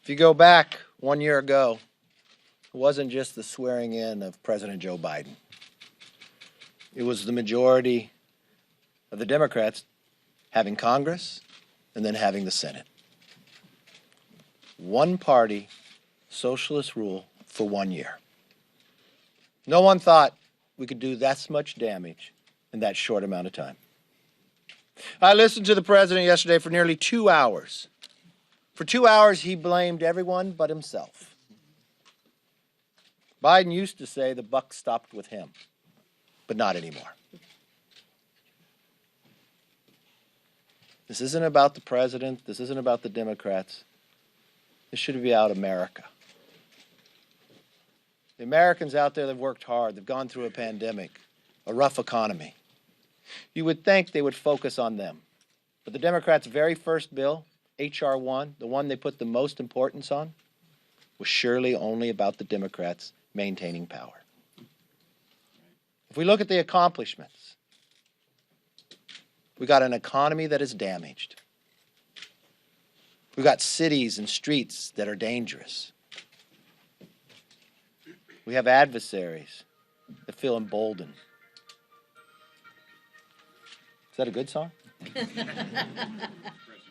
If you go back 1 year ago, it wasn't just the swearing in of President Joe Biden. It was the majority of the Democrats having Congress and then having the Senate. One party, socialist rule for 1 year. No one thought we could do that much damage in that short amount of time. I listened to the president yesterday for nearly 2 hours. For 2 hours, he blamed everyone but himself. Biden used to say the buck stopped with him, but not anymore. This isn't about the president. This isn't about the Democrats. This should be about America. The Americans out there that have worked hard, they've gone through a pandemic, a rough economy. You would think they would focus on them. But the Democrats' very first bill, H.R. 1, the one they put the most importance on, was surely only about the Democrats maintaining power. If we look at the accomplishments, we got an economy that is damaged. We got cities and streets that are dangerous. We have adversaries that feel emboldened. Is that a good song?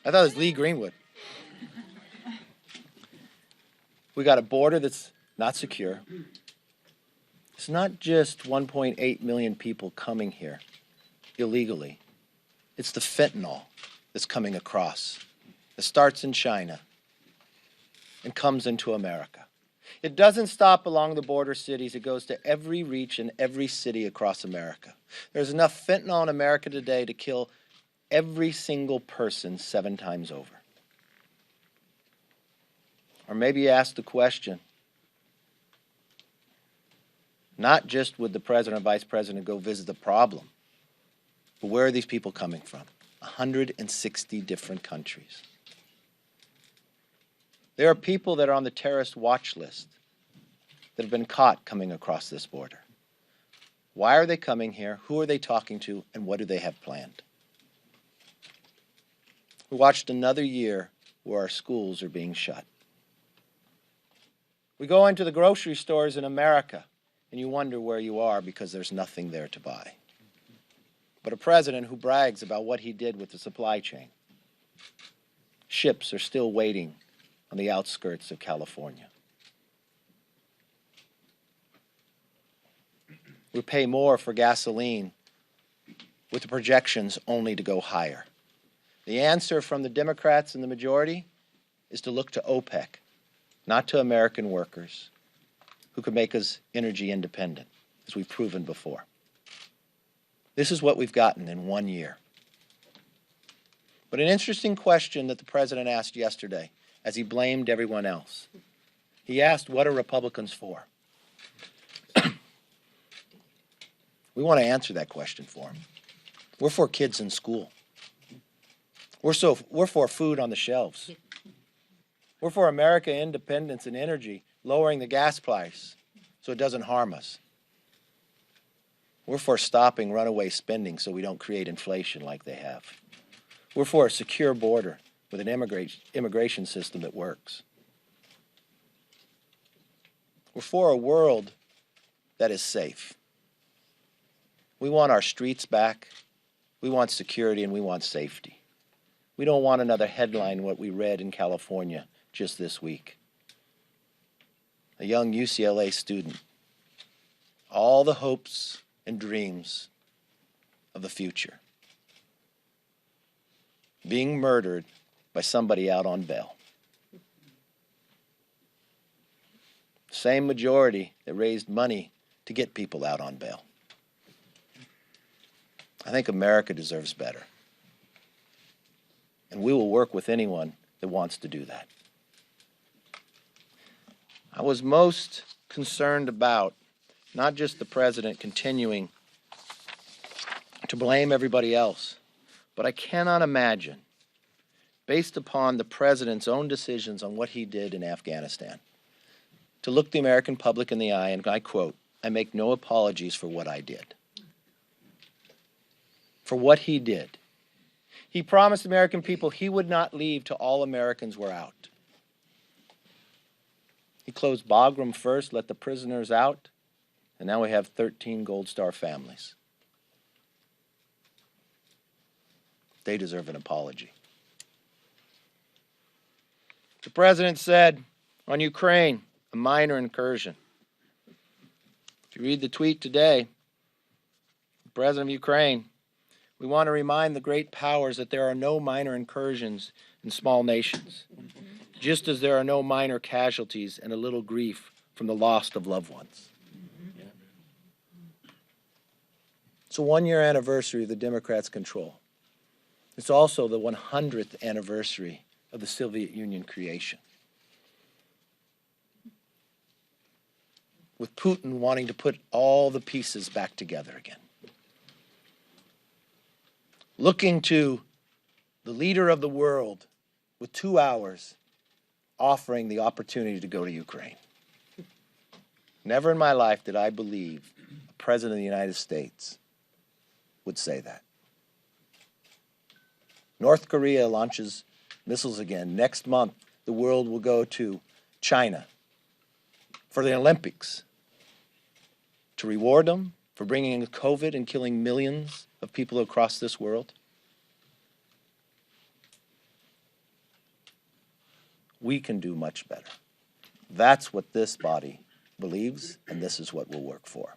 I thought it was Lee Greenwood. We got a border that's not secure. It's not just 1.8 million people coming here illegally. It's the fentanyl that's coming across. It starts in China and comes into America. It doesn't stop along the border cities. It goes to every reach in every city across America. There's enough fentanyl in America today to kill every single person 7 times over. Or maybe you ask the question, not just would the president or vice president go visit the problem, but where are these people coming from? 160 different countries. There are people that are on the terrorist watch list that have been caught coming across this border. Why are they coming here? Who are they talking to? And what do they have planned? We watched another year where our schools are being shut. We go into the grocery stores in America and you wonder where you are because there's nothing there to buy. But a president who brags about what he did with the supply chain. Ships are still waiting on the outskirts of California. We pay more for gasoline with the projections only to go higher. The answer from the Democrats and the majority is to look to OPEC, not to American workers who could make us energy independent, as we've proven before. This is what we've gotten in 1 year. But an interesting question that the president asked yesterday as he blamed everyone else. He asked, what are Republicans for? We want to answer that question for him. We're for kids in school. We're for food on the shelves. We're for America independence and energy, lowering the gas price so it doesn't harm us. We're for stopping runaway spending so we don't create inflation like they have. We're for a secure border with an immigration system that works. We're for a world that is safe. We want our streets back. We want security and we want safety. We don't want another headline what we read in California just this week. A young UCLA student. All the hopes and dreams of the future. Being murdered by somebody out on bail. Same majority that raised money to get people out on bail. I think America deserves better. And we will work with anyone that wants to do that. I was most concerned about not just the president continuing to blame everybody else, but I cannot imagine, based upon the president's own decisions on what he did in Afghanistan, to look the American public in the eye and, I quote, "I make no apologies for what I did." For what he did. He promised the American people he would not leave till all Americans were out. He closed Bagram first, let the prisoners out, and now we have 13 Gold Star families. They deserve an apology. The president said on Ukraine, a minor incursion. If you read the tweet today, the president of Ukraine, we want to remind the great powers that there are no minor incursions in small nations, just as there are no minor casualties and a little grief from the loss of loved ones. It's a one-year anniversary of the Democrats' control. It's also the 100th anniversary of the Soviet Union creation. With Putin wanting to put all the pieces back together again. Looking to the leader of the world with 2 hours offering the opportunity to go to Ukraine. Never in my life did I believe a president of the United States would say that. North Korea launches missiles again. Next month, the world will go to China for the Olympics to reward them for bringing in COVID and killing millions of people across this world. We can do much better. That's what this body believes, and this is what we'll work for.